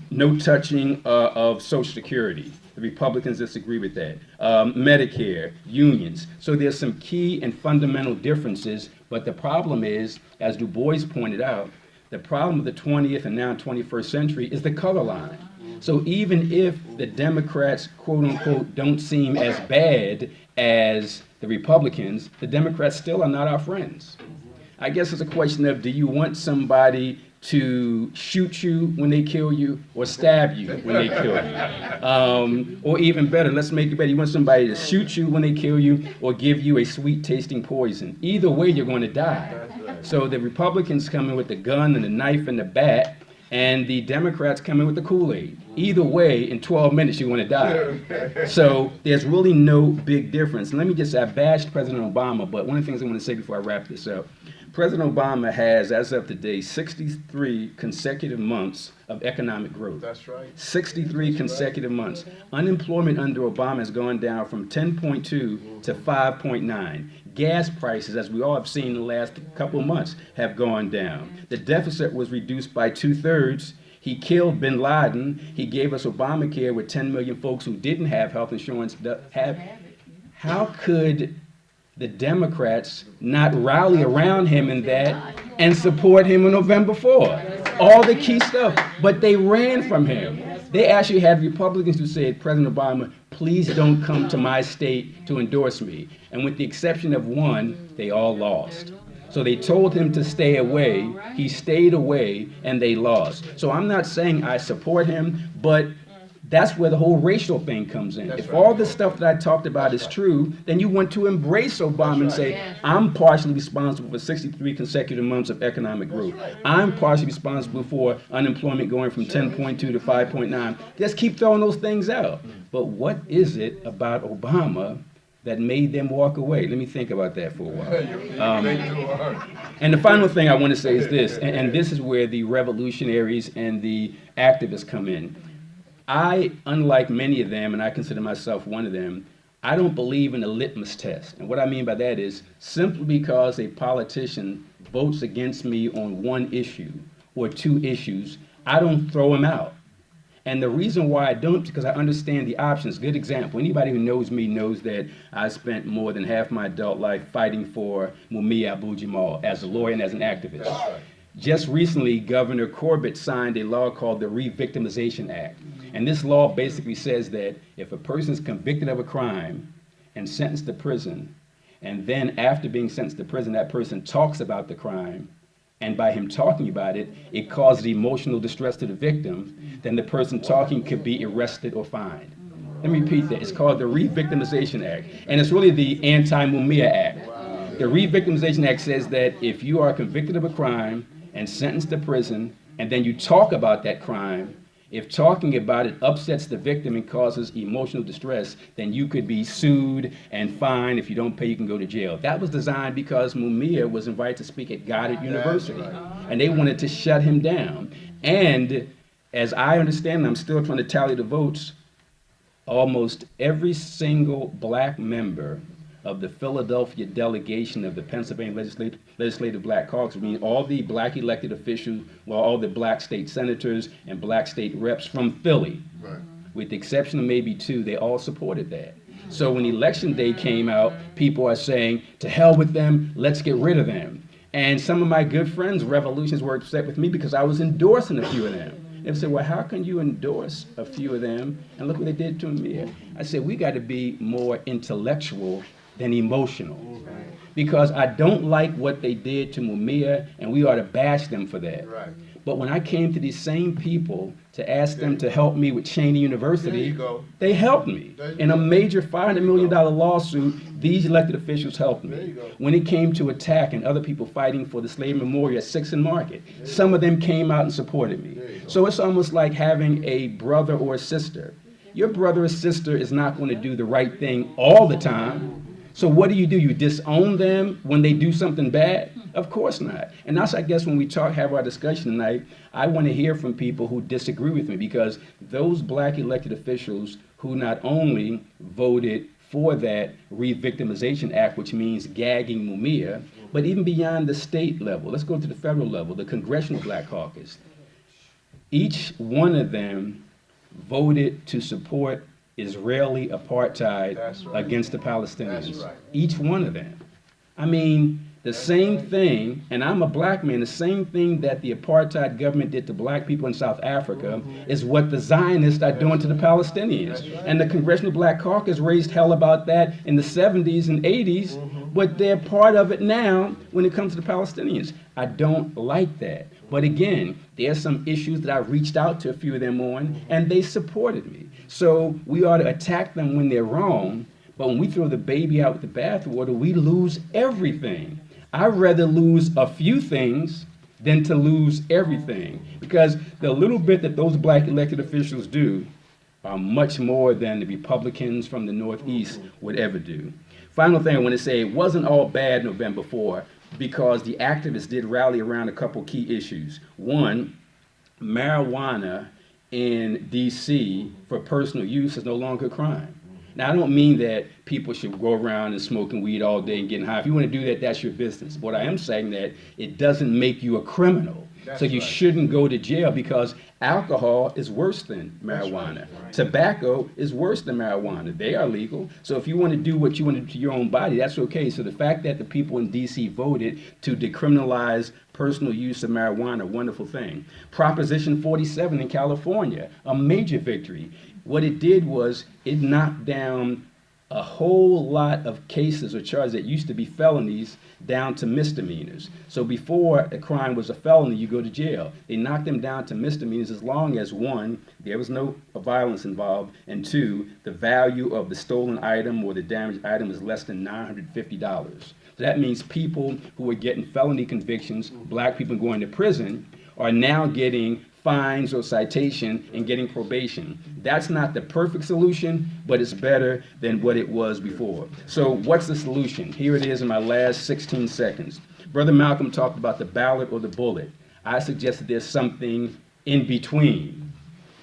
No touching of Social Security. The Republicans disagree with that. Medicare, unions. So there's some key and fundamental differences, but the problem is, as Du Bois pointed out, the problem of the 20th and now 21st century is the color line. So even if the Democrats, quote unquote, don't seem as bad as the Republicans, the Democrats still are not our friends. I guess it's a question of, do you want somebody to shoot you when they kill you, or stab you when they kill you? Or even better, let's make it better. You want somebody to shoot you when they kill you, or give you a sweet-tasting poison. Either way, you're going to die. So the Republicans come in with the gun and the knife and the bat, and the Democrats come in with the Kool-Aid. Either way, in 12 minutes, you're going to die. So there's really no big difference. And let me just, I bashed President Obama, but one of the things I want to say before I wrap this up, President Obama has, as of today, 63 consecutive months of economic growth. That's right. 63 consecutive months. Unemployment under Obama has gone down from 10.2 to 5.9. Gas prices, as we all have seen in the last couple of months, have gone down. The deficit was reduced by 2/3. He killed bin Laden. He gave us Obamacare with 10 million folks who didn't have health insurance. How could the Democrats not rally around him in that and support him on November 4th? All the key stuff. But they ran from him. They actually had Republicans who said, President Obama, please don't come to my state to endorse me. And with the exception of one, they all lost. So they told him to stay away. He stayed away, and they lost. So I'm not saying I support him, but that's where the whole racial thing comes in. If all the stuff that I talked about is true, then you want to embrace Obama and say, I'm partially responsible for 63 consecutive months of economic growth. I'm partially responsible for unemployment going from 10.2 to 5.9. Just keep throwing those things out. But what is it about Obama that made them walk away? Let me think about that for a while. And the final thing I want to say is this, and this is where the revolutionaries and the activists come in. I, unlike many of them, and I consider myself one of them, I don't believe in a litmus test. And what I mean by that is simply because a politician votes against me on one issue or two issues, I don't throw him out. And the reason why I don't, because I understand the options. Good example, anybody who knows me knows that I spent more than half my adult life fighting for Mumia Abu-Jamal as a lawyer and as an activist. Just recently, Governor Corbett signed a law called the Re-Victimization Act. And this law basically says that if a person is convicted of a crime and sentenced to prison, and then after being sentenced to prison, that person talks about the crime, and by him talking about it, it causes emotional distress to the victim, then the person talking could be arrested or fined. Let me repeat that. It's called the Re-Victimization Act, and it's really the Anti-Mumia Act. The Re-Victimization Act says that if you are convicted of a crime and sentenced to prison, and then you talk about that crime, if talking about it upsets the victim and causes emotional distress, then you could be sued and fined. If you don't pay, you can go to jail. That was designed because Mumia was invited to speak at Goddard University, and they wanted to shut him down. And as I understand, I'm still trying to tally the votes, almost every single black member of the Philadelphia delegation of the Pennsylvania Legislative Black Caucus, meaning all the black elected officials, well, all the black state senators and black state reps from Philly, with the exception of maybe two, they all supported that. So when election day came out, people are saying, to hell with them, let's get rid of them. And some of my good friends, revolutionists, were upset with me because I was endorsing a few of them. They said, well, how can you endorse a few of them? And look what they did to me. I said, we got to be more intellectual than emotional. Because I don't like what they did to Mumia, and we ought to bash them for that. But when I came to these same people to ask them to help me with Cheney University, they helped me. In a major $500 million lawsuit, these elected officials helped me. When it came to attack and other people fighting for the slave memorial at 6th and Market, some of them came out and supported me. So it's almost like having a brother or a sister. Your brother or sister is not going to do the right thing all the time. So what do? You disown them when they do something bad? Of course not. And that's, I guess, when we have our discussion tonight, I want to hear from people who disagree with me, because those black elected officials who not only voted for that Re-Victimization Act, which means gagging Mumia, but even beyond the state level, let's go to the federal level, the Congressional Black Caucus, each one of them voted to support Israeli apartheid against the Palestinians. Each one of them. I mean, the same thing, and I'm a black man, the same thing that the apartheid government did to black people in South Africa is what the Zionists are doing to the Palestinians. And the Congressional Black Caucus raised hell about that in the 70s and 80s, but they're part of it now when it comes to the Palestinians. I don't like that. But again, there's some issues that I reached out to a few of them on, and they supported me. So we ought to attack them when they're wrong, but when we throw the baby out with the bathwater, we lose everything. I'd rather lose a few things than to lose everything, because the little bit that those black elected officials do are much more than the Republicans from the Northeast would ever do. Final thing I want to say, it wasn't all bad November 4, because the activists did rally around a couple key issues. One, marijuana in DC for personal use is no longer a crime. Now, I don't mean that people should go around and smoking weed all day and getting high. If you want to do that, that's your business. But I am saying that it doesn't make you a criminal. So you shouldn't go to jail, because alcohol is worse than marijuana. Tobacco is worse than marijuana. They are legal. So if you want to do what you want to do to your own body, that's okay. So the fact that the people in DC voted to decriminalize personal use of marijuana, wonderful thing. Proposition 47 in California, a major victory. What it did was it knocked down a whole lot of cases or charges that used to be felonies down to misdemeanors. So before a crime was a felony, you go to jail. They knocked them down to misdemeanors as long as, one, there was no violence involved, and two, the value of the stolen item or the damaged item is less than $950. So that means people who are getting felony convictions, black people going to prison, are now getting fines or citation and getting probation. That's not the perfect solution, but it's better than what it was before. So what's the solution? Here it is in my last 16 seconds. Brother Malcolm talked about the ballot or the bullet. I suggest that there's something in between.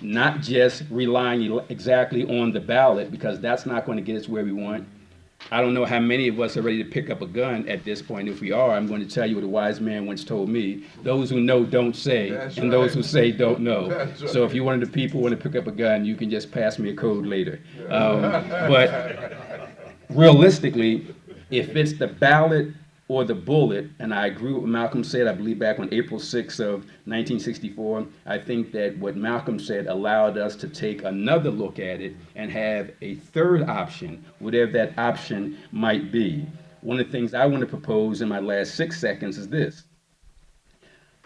not just relying exactly on the ballot, because that's not going to get us where we want. I don't know how many of us are ready to pick up a gun at this point. If we are, I'm going to tell you what a wise man once told me: those who know don't say, and those who say don't know. So if you're one of the people who want to pick up a gun, you can just pass me a code later. But realistically, if it's the ballot or the bullet, and I agree with what Malcolm said, I believe back on April 6th of 1964, I think that what Malcolm said allowed us to take another look at it and have a third option, whatever that option might be. One of the things I want to propose in my last 6 seconds is this.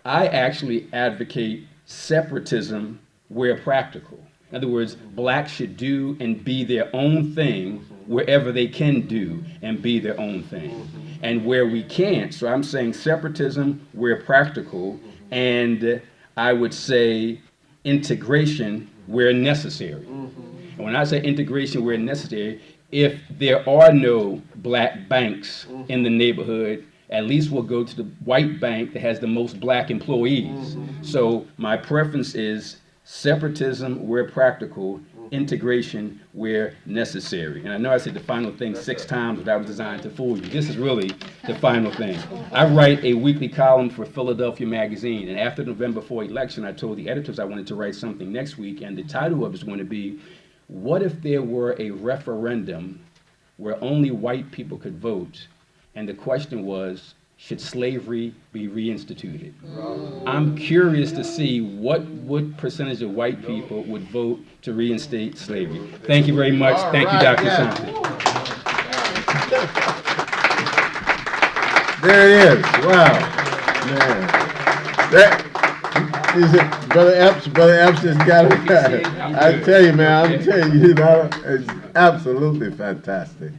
I actually advocate separatism where practical. In other words, blacks should do and be their own thing wherever they can do and be their own thing. And where we can't, so I'm saying separatism where practical, and I would say integration where necessary. And when I say integration where necessary, if there are no black banks in the neighborhood, at least we'll go to the white bank that has the most black employees. So my preference is separatism where practical, integration where necessary. And I know I said the final thing 6 times, but that was designed to fool you. This is really the final thing. I write a weekly column for Philadelphia Magazine, and after November 4 election, I told the editors I wanted to write something next week, and the title of it is going to be, what if there were a referendum where only white people could vote, and the question was, should slavery be reinstituted? I'm curious to see what percentage of white people would vote to reinstate slavery. Thank you very much. Thank you, Dr. Sampson. There it is. Wow. Man. That is it. Brother Epps has got it. I tell you, man, I'm telling you, it's absolutely fantastic.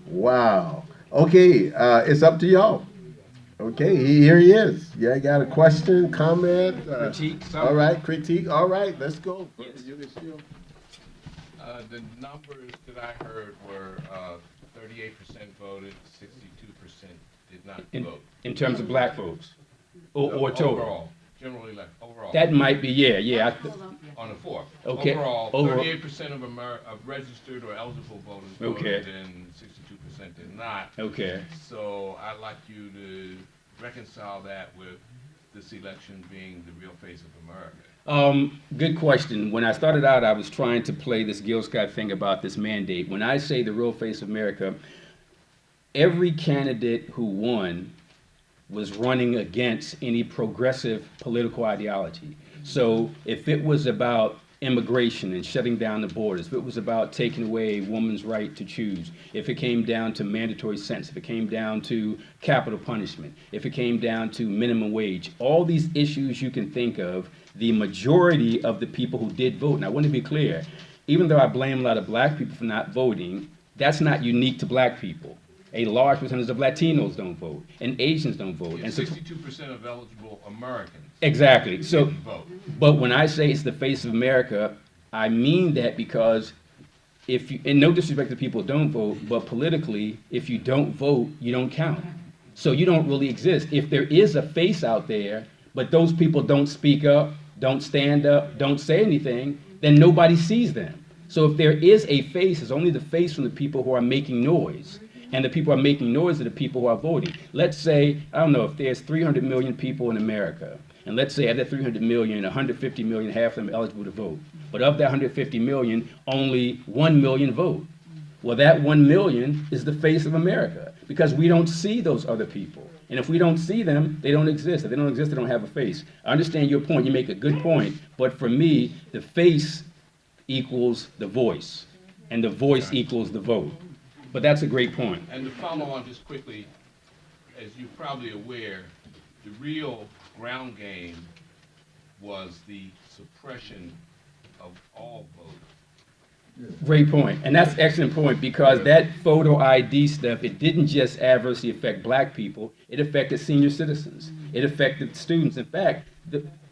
Wow. Okay, it's up to y'all. Okay, here he is. Yeah, got a question, comment? Critique, all right, critique. All right, let's go. Yes. The numbers that I heard were 38% voted, 62% did not vote. In terms of black folks, or total? Overall, generally, like overall. That might be, yeah. On the 4th. Okay. Overall, Overall. 38% of registered or eligible voters Okay. voted, and 62% did not. Okay. So I'd like you to reconcile that with this election being the real face of America. Good question. When I started out, I was trying to play this Gil Scott thing about this mandate. When I say the real face of America, every candidate who won was running against any progressive political ideology. So if it was about immigration and shutting down the borders, if it was about taking away a woman's right to choose, if it came down to mandatory sentence, if it came down to capital punishment, if it came down to minimum wage, all these issues you can think of, the majority of the people who did vote, and I want to be clear, even though I blame a lot of black people for not voting, that's not unique to black people. A large percentage of Latinos don't vote, and Asians don't vote. And 62% of eligible Americans. Exactly. So, didn't vote. but when I say it's the face of America, I mean that because if you, and no disrespect to people who don't vote, but politically, if you don't vote, you don't count. So you don't really exist. If there is a face out there, but those people don't speak up, don't stand up, don't say anything, then nobody sees them. So if there is a face, it's only the face from the people who are making noise. And the people who are making noise are the people who are voting. Let's say, I don't know, if there's 300 million people in America, and let's say out of that 300 million, 150 million, half of them are eligible to vote. But of that 150 million, only 1 million vote. Well, that 1 million is the face of America, because we don't see those other people. And if we don't see them, they don't exist. If they don't exist, they don't have a face. I understand your point. You make a good point. But for me, the face equals the voice, and the voice equals the vote. But that's a great point. And to follow on just quickly, as you're probably aware, the real ground game was the suppression of all votes. Great point. And that's an excellent point, because that photo ID stuff, it didn't just adversely affect black people, it affected senior citizens. It affected students. In fact,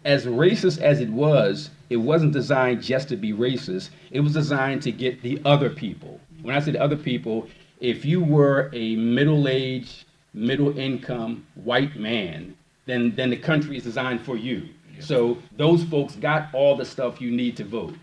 as racist as it wasn't designed just to be racist. It was designed to get the other people. When I say the other people, if you were a middle-aged, middle-income white man, then the country is designed for you. So those folks got all the stuff you need to vote.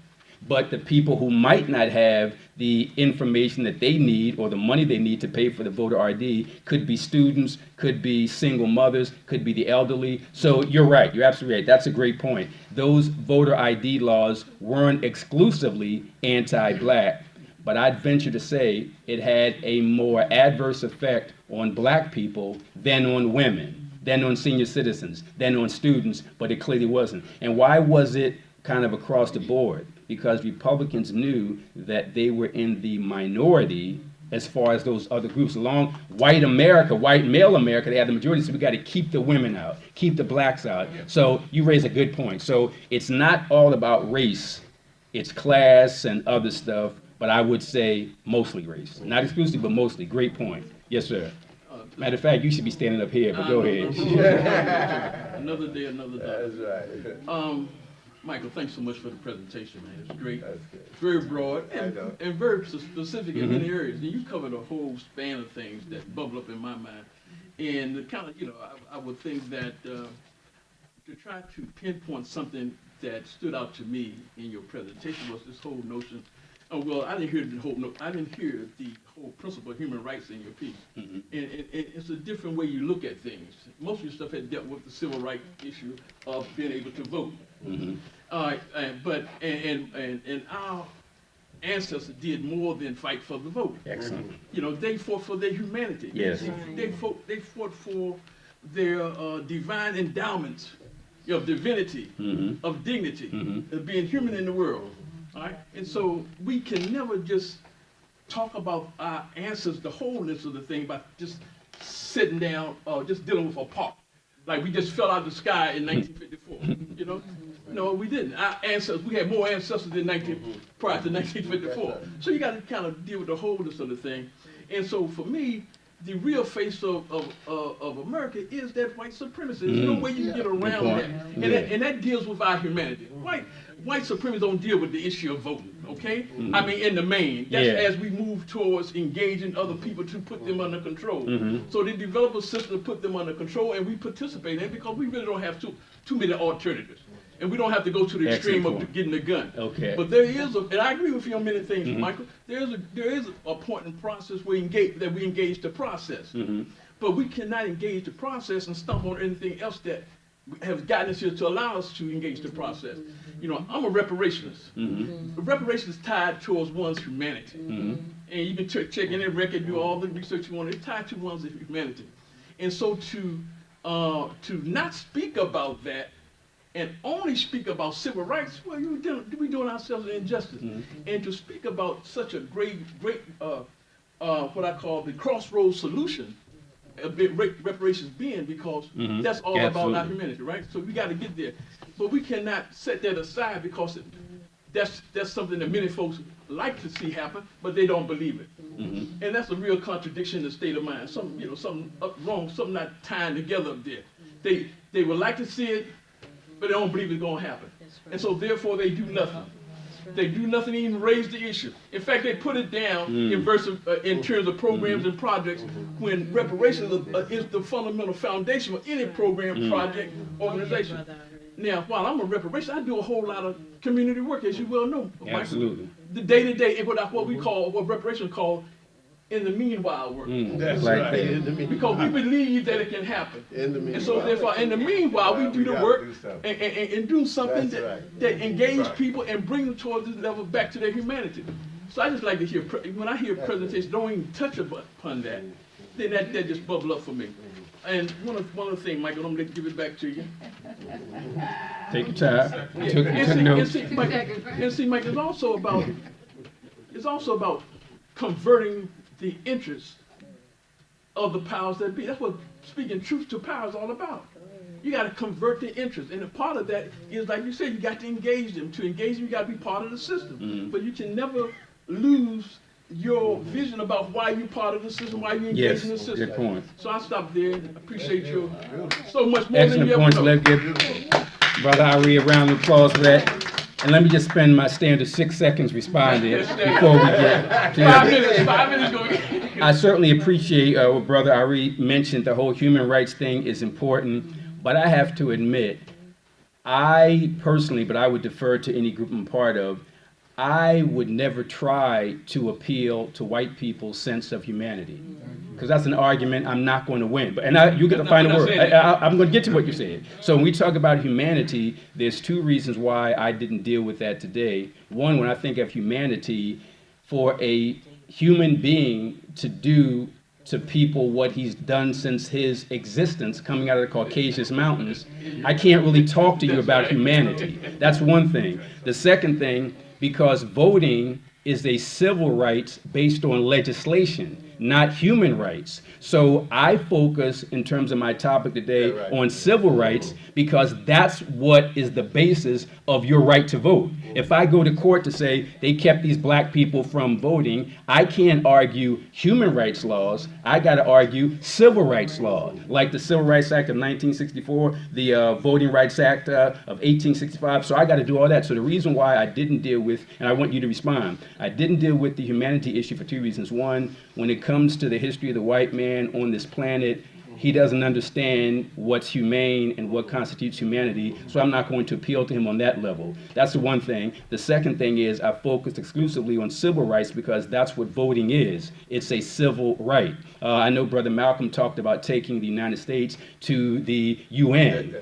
But the people who might not have the information that they need or the money they need to pay for the voter ID could be students, could be single mothers, could be the elderly. So you're right, you're absolutely right. That's a great point. Those voter ID laws weren't exclusively anti-black, but I'd venture to say it had a more adverse effect on black people than on women, than on senior citizens, than on students, but it clearly wasn't. And why was it kind of across the board? Because Republicans knew that they were in the minority as far as those other groups. Along white America, white male America, they had the majority, so we got to keep the women out, keep the blacks out. So you raise a good point. So it's not all about race, it's class and other stuff, but I would say mostly race. Not exclusively, but mostly. Great point. Yes, sir. Matter of fact, you should be standing up here, but go ahead. Another day, another day. That's right. Michael, thanks so much for the presentation, man. It's great. That's good. It's very broad I know. and very specific in many areas. And you covered a whole span of things that bubble up in my mind. And the kind of, I would think that to try to pinpoint something that stood out to me in your presentation was this whole notion. Oh, well, I didn't hear the whole. I didn't hear the whole principle of human rights in your piece. And it's a different way you look at things. Most of your stuff had dealt with the civil rights issue of being able to vote. All right, but our ancestors did more than fight for the vote. Excellent. They fought for their humanity. Yes. They fought for their divine endowments of divinity, of dignity, of being human in the world. All right, and so we can never just talk about our ancestors, the wholeness of the thing, by just sitting down or just dealing with a part. Like we just fell out of the sky in 1954. No, we didn't. Our ancestors, we had more ancestors prior to 1954. So you got to kind of deal with the wholeness of the thing. And so for me, the real face of America is that white supremacy. There's no way you can get around that. And that deals with our humanity. White supremacists don't deal with the issue of voting, okay? I mean, in the main. That's as we move towards engaging other people to put them under control. So they develop a system to put them under control, and we participate in it because we really don't have too many alternatives. And we don't have to go to the extreme of getting a gun. Okay. But there is and I agree with you on many things, Michael. There is a point in process we engage the process. But we cannot engage the process and stumble on anything else that has gotten us here to allow us to engage the process. I'm a reparationist. Reparation is tied towards one's humanity. And you can check any record, do all the research you want. It's tied to one's humanity. And so to not speak about that and only speak about civil rights, well, we're doing ourselves an injustice. And to speak about such a great, what I call the crossroads solution, reparations being, because that's all about our humanity, right? So we got to get there. But we cannot set that aside because that's something that many folks like to see happen, but they don't believe it. And that's a real contradiction in the state of mind. Something wrong, something not tying together up there. They would like to see it, but they don't believe it's going to happen. And so therefore they do nothing. They do nothing to even raise the issue. In fact, they put it down in terms of programs and projects when reparations is the fundamental foundation of any program, project, organization. Now, while I'm a reparation, I do a whole lot of community work, as you well know. Absolutely. The day-to-day, and what reparations call in the meanwhile work. That's right. In the Because we believe that it can happen. In the meanwhile. And so therefore, in the meanwhile, we do the work and do something That's that engage people and bring them towards this level back to their humanity. So I just like to hear, when I hear presentations, don't even touch upon that, then that just bubble up for me. And one of the things, Michael, I'm going to give it back to you. Take your time. Took And notes. see, Mike, it's also about converting the interests of the powers that be. That's what speaking truth to power is all about. You got to convert the interest, and a part of that is, like you said, you got to engage them. To engage them, you got to be part of the system. But you can never lose your vision about why you're part of the system, why you engage in the system. Good point. So I'll stop there. I appreciate you so much more Excellent than you points. ever know. Let's give Brother Ari a round of applause for that. And let me just spend my standard 6 seconds responding before we get to 5 minutes going. I certainly appreciate what Brother Ari mentioned. The whole human rights thing is important, but I have to admit, I personally, but I would defer to any group I'm part of, I would never try to appeal to white people's sense of humanity, because that's an argument I'm not going to win. But you get the final word. I'm going to get to what you said. So when we talk about humanity, there's two reasons why I didn't deal with that today. One, when I think of humanity, for a human being to do to people what he's done since his existence coming out of the Caucasus Mountains, I can't really talk to you about humanity. That's one thing. The second thing, because voting is a civil right based on legislation, not human rights. So I focus, in terms of my topic today, on civil rights, because that's what is the basis of your right to vote. If I go to court to say they kept these black people from voting, I can't argue human rights laws. I got to argue civil rights law, like the Civil Rights Act of 1964, the Voting Rights Act of 1865. So I got to do all that. So the reason why I didn't deal with, and I want you to respond, I didn't deal with the humanity issue for two reasons. One, when it comes to the history of the white man on this planet, he doesn't understand what's humane and what constitutes humanity, so I'm not going to appeal to him on that level. That's the one thing. The second thing is I focused exclusively on civil rights because that's what voting is. It's a civil right. I know Brother Malcolm talked about taking the United States to the UN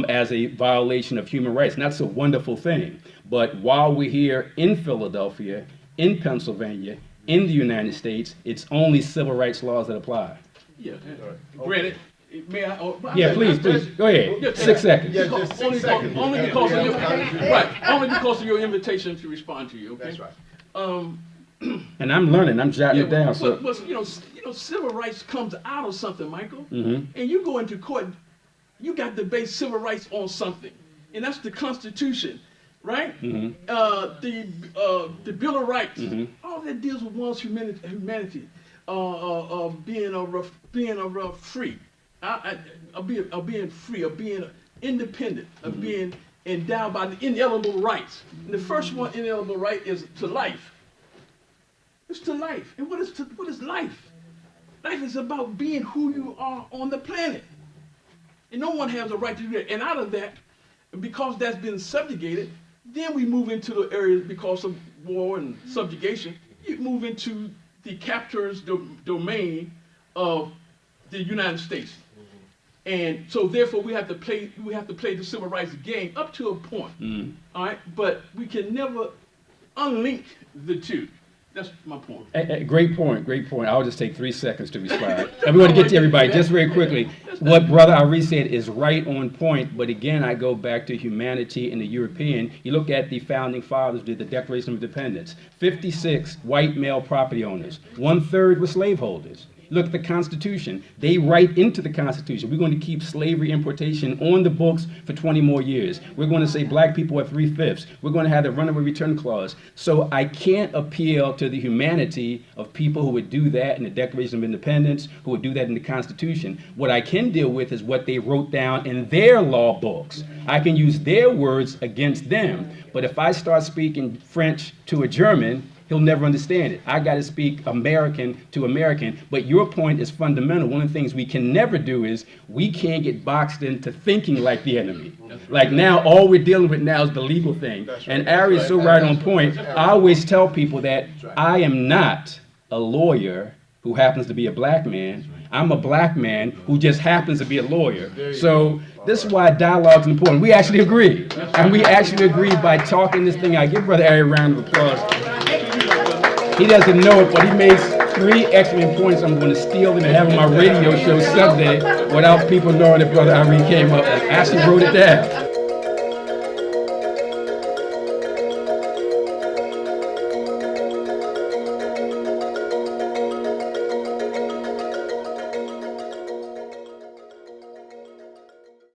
as a violation of human rights, and that's a wonderful thing. But while we're here in Philadelphia, in Pennsylvania, in the United States, it's only civil rights laws that apply. Yeah, granted, may I? Yeah, please, go ahead. Yeah, 6 seconds. Yeah, just 6 seconds. Only because of your only because of your invitation to respond to you. Okay. That's right. And I'm learning, I'm jotting it down. But, So but you know, civil rights comes out of something, Michael. Mhm. And you go into court, you got to base civil rights on something, and that's the Constitution, right? Mhm. The Bill of Rights. Mhm. All that deals with one's humanity, being free, of being free, of being independent, of being endowed by the inalienable rights. And the first one, inalienable right, is to life. It's to life. And what is life? Life is about being who you are on the planet. And no one has a right to do that. And out of that, because that's been subjugated, then we move into the areas, because of war and subjugation, you move into the captor's domain of the United States. And so therefore we have to play the civil rights game up to a point. All right, but we can never unlink the two. That's my point. Great point, great point. I'll just take 3 seconds to respond. And we want to get to everybody just very quickly. What Brother Ari said is right on point, but again, I go back to humanity and the European. You look at the founding fathers did the Declaration of Independence. 56 white male property owners. 1/3 were slaveholders. Look at the Constitution. They write into the Constitution, we're going to keep slavery importation on the books for 20 more years. We're going to say black people are 3/5. We're going to have the runaway return clause. So I can't appeal to the humanity of people who would do that in the Declaration of Independence, who would do that in the Constitution. What I can deal with is what they wrote down in their law books. I can use their words against them. But if I start speaking French to a German, he'll never understand it. I got to speak American to American. But your point is fundamental. One of the things we can never do is we can't get boxed into thinking like the enemy. Like now, all we're dealing with now is the legal thing. And Ari is so right on point. I always tell people that I am not a lawyer who happens to be a black man. I'm a black man who just happens to be a lawyer. So this is why dialogue is important. We actually agree. And we actually agree by talking this thing out. Give Brother Ari a round of applause. He doesn't know it, but he makes 3 excellent points. I'm going to steal them and have on my radio show someday without people knowing that Brother Ari came up and actually wrote it down.